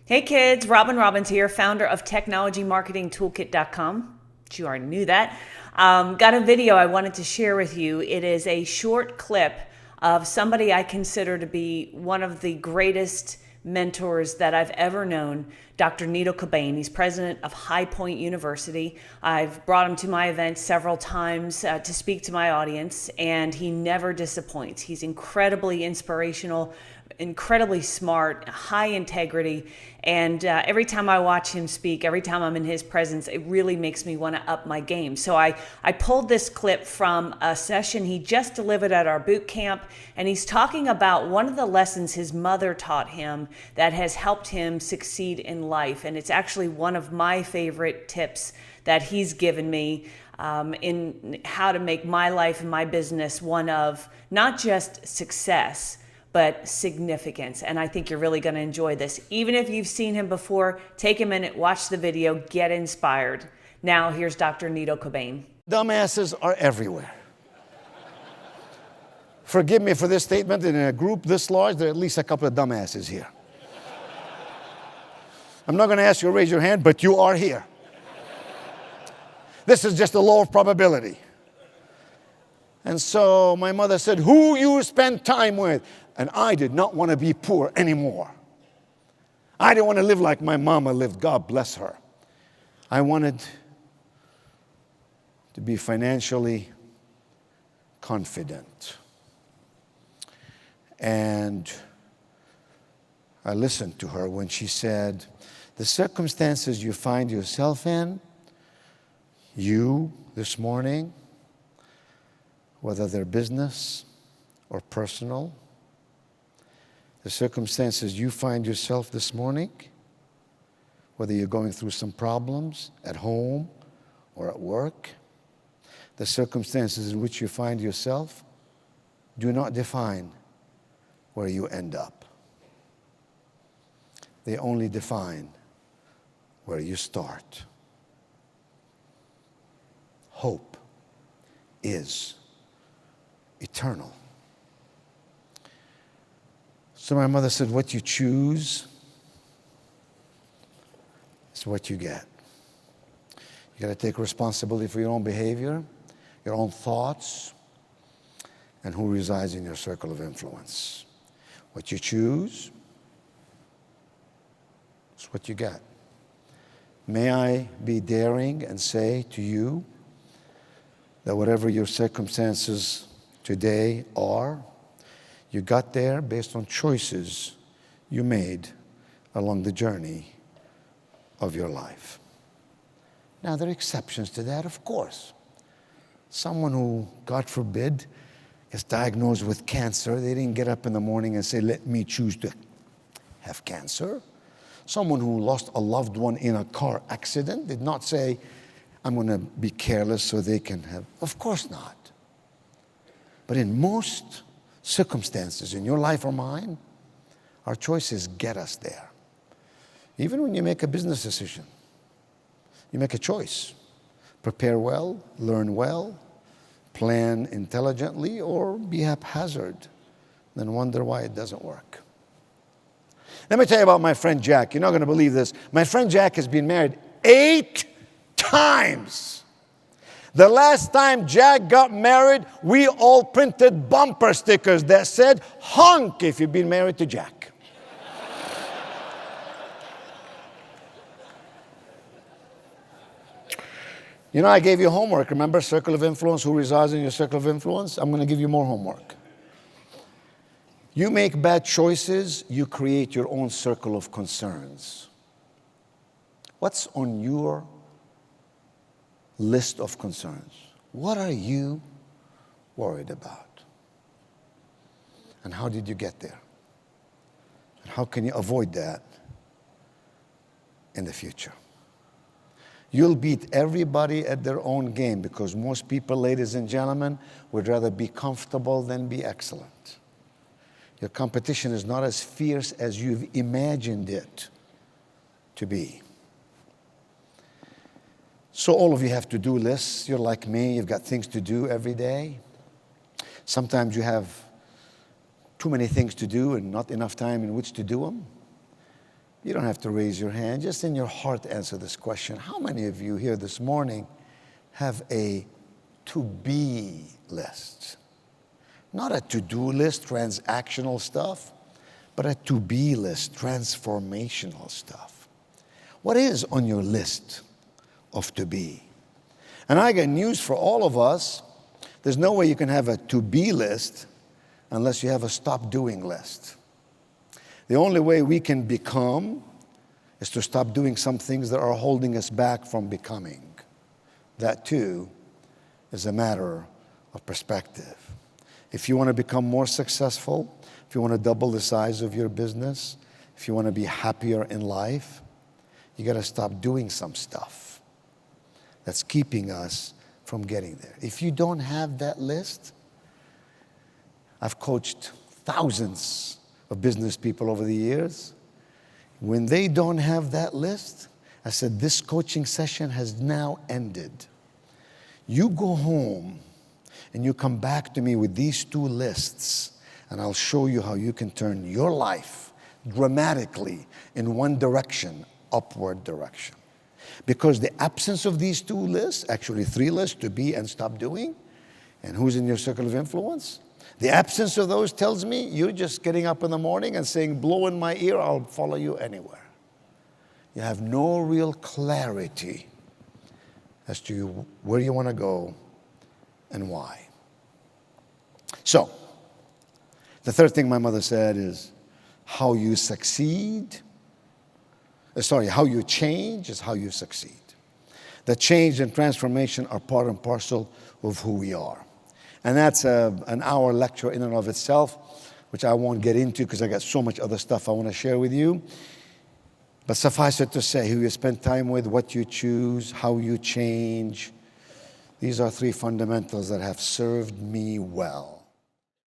Hey kids, Robin Robbins here, founder of technologymarketingtoolkit.com. You already knew that. Got a video I wanted to share with you. It is a short clip of somebody I consider to be one of the greatest mentors that I've ever known, Dr. Nido Qubein. He's president of High Point University. I've brought him to my events several times to speak to my audience, and he never disappoints. He's incredibly inspirational, incredibly smart, high integrity, and every time I watch him speak, every time I'm in his presence, it really makes me want to up my game. So I pulled this clip from a session he just delivered at our boot camp, and he's talking about one of the lessons his mother taught him that has helped him succeed in life. And it's actually one of my favorite tips that he's given me in how to make my life and my business one of not just success, but significance. And I think you're really going to enjoy this. Even if you've seen him before, take a minute, watch the video, get inspired. Now, here's Dr. Nido Qubein. Dumbasses are everywhere. Forgive me for this statement. In a group this large, there are at least a couple of dumbasses here. I'm not going to ask you to raise your hand, but you are here. This is just a law of probability. And so my mother said, who you spend time with? And I did not want to be poor anymore. I didn't want to live like my mama lived, God bless her. I wanted to be financially confident. And I listened to her when she said, the circumstances you find yourself in, you this morning, whether they're business or personal, the circumstances you find yourself this morning, whether you're going through some problems at home or at work, the circumstances in which you find yourself do not define where you end up. They only define where you start. Hope is eternal. So my mother said, what you choose is what you get. You got to take responsibility for your own behavior, your own thoughts, and who resides in your circle of influence. What you choose is what you get. May I be daring and say to you that whatever your circumstances today are, you got there based on choices you made along the journey of your life. Now, there are exceptions to that, of course. Someone who, God forbid, is diagnosed with cancer, they didn't get up in the morning and say, let me choose to have cancer. Someone who lost a loved one in a car accident did not say, I'm going to be careless so they can have. Of course not. But in most circumstances, in your life or mine, our choices get us there. Even when you make a business decision, you make a choice. Prepare well, learn well, plan intelligently, or be haphazard, then wonder why it doesn't work. Let me tell you about my friend Jack. You're not going to believe this. My friend Jack has been married 8 times. The last time Jack got married, we all printed bumper stickers that said, honk if you've been married to Jack. You know, I gave you homework. Remember, circle of influence, who resides in your circle of influence? I'm going to give you more homework. You make bad choices, you create your own circle of concerns. What's on your list of concerns? What are you worried about? And how did you get there? And how can you avoid that in the future? You'll beat everybody at their own game because most people, ladies and gentlemen, would rather be comfortable than be excellent. Your competition is not as fierce as you've imagined it to be. So all of you have to-do lists. You're like me. You've got things to do every day. Sometimes you have too many things to do and not enough time in which to do them. You don't have to raise your hand. Just in your heart answer this question. How many of you here this morning have a to-be list? Not a to-do list, transactional stuff, but a to-be list, transformational stuff. What is on your list of to-be? And I got news for all of us. There's no way you can have a to-be list unless you have a stop-doing list. The only way we can become is to stop doing some things that are holding us back from becoming. That too is a matter of perspective. If you want to become more successful, if you want to double the size of your business, if you want to be happier in life, you got to stop doing some stuff that's keeping us from getting there. If you don't have that list, I've coached thousands of business people over the years. When they don't have that list, I said, this coaching session has now ended. You go home and you come back to me with these two lists, and I'll show you how you can turn your life dramatically in one direction, upward direction. Because the absence of these two lists, actually three lists, to be and stop doing, and who's in your circle of influence, the absence of those tells me you're just getting up in the morning and saying, blow in my ear, I'll follow you anywhere. You have no real clarity as to where you want to go and why. So, the third thing my mother said is how you succeed. How you change is how you succeed. The change and transformation are part and parcel of who we are. And that's an hour lecture in and of itself, which I won't get into because I got so much other stuff I want to share with you. But suffice it to say, who you spend time with, what you choose, how you change. These are three fundamentals that have served me well.